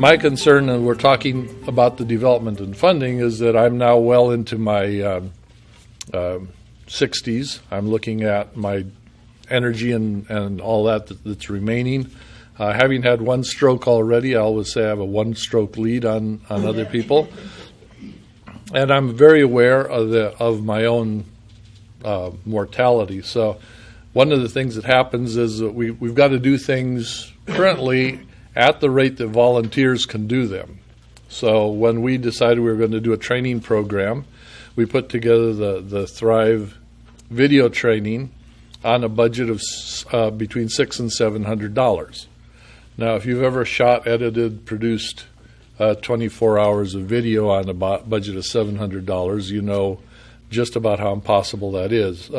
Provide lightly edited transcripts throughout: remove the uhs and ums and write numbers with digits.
My concern, and we're talking about the development and funding, is that I'm now well into my 60s. I'm looking at my energy and all that's remaining. Having had one stroke already, I always say I have a one-stroke lead on other people. And I'm very aware of my own mortality. So one of the things that happens is that we've got to do things currently at the rate that volunteers can do them. So when we decided we were going to do a training program, we put together the Thrive video training on a budget of between $600 and $700. Now, if you've ever shot, edited, produced 24 hours of video on a budget of $700, you know just about how impossible that is.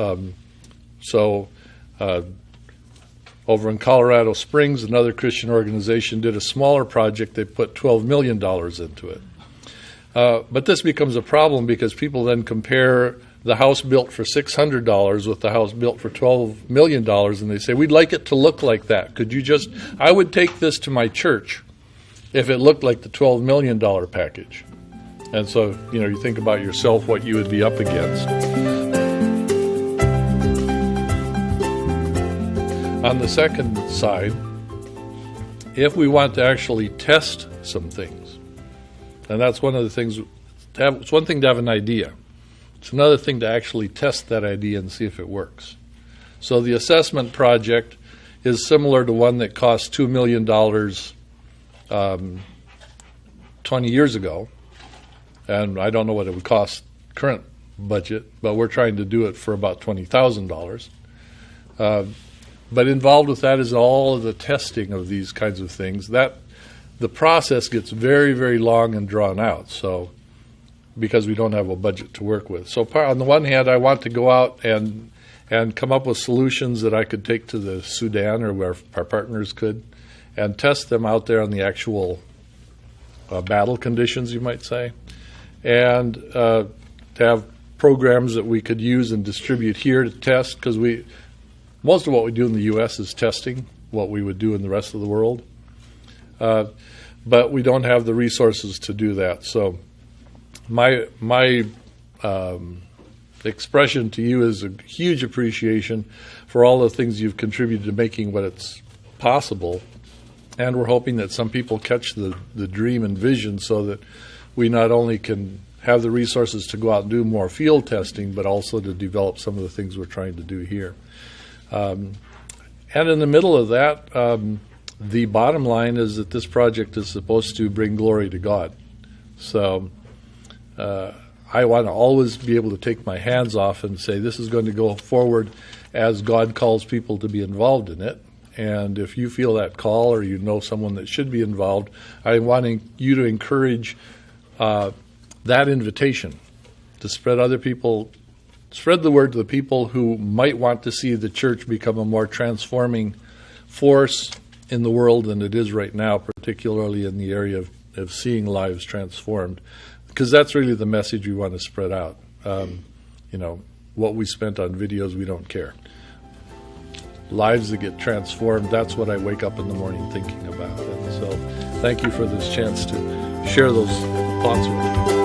Over in Colorado Springs, another Christian organization did a smaller project. They put $12 million into it. But this becomes a problem because people then compare the house built for $600 with the house built for $12 million, and they say, we'd like it to look like that. I would take this to my church if it looked like the $12 million package. And so, you think about yourself, what you would be up against. On the second side, if we want to actually test some things, and that's one of the things, it's one thing to have an idea. It's another thing to actually test that idea and see if it works. So the assessment project is similar to one that cost $2 million 20 years ago, and I don't know what it would cost current budget, but we're trying to do it for about $20,000. But involved with that is all of the testing of these kinds of things. That the process gets very, very long and drawn out. So, because we don't have a budget to work with. So, on the one hand, I want to go out and come up with solutions that I could take to the Sudan or where our partners could, and test them out there on the actual battle conditions, you might say, and to have programs that we could use and distribute here to test, because most of what we do in the U.S. is testing what we would do in the rest of the world. But we don't have the resources to do that. So my expression to you is a huge appreciation for all the things you've contributed to making what it's possible. And we're hoping that some people catch the dream and vision so that we not only can have the resources to go out and do more field testing, but also to develop some of the things we're trying to do here. And in the middle of that, the bottom line is that this project is supposed to bring glory to God. So I want to always be able to take my hands off and say this is going to go forward as God calls people to be involved in it. And if you feel that call or you know someone that should be involved, I'm wanting you to encourage that invitation to spread the word to the people who might want to see the church become a more transforming force in the world than it is right now, particularly in the area of seeing lives transformed. Because that's really the message we want to spread out. What we spent on videos, we don't care. Lives that get transformed, that's what I wake up in the morning thinking about. And so thank you for this chance to share those thoughts with you.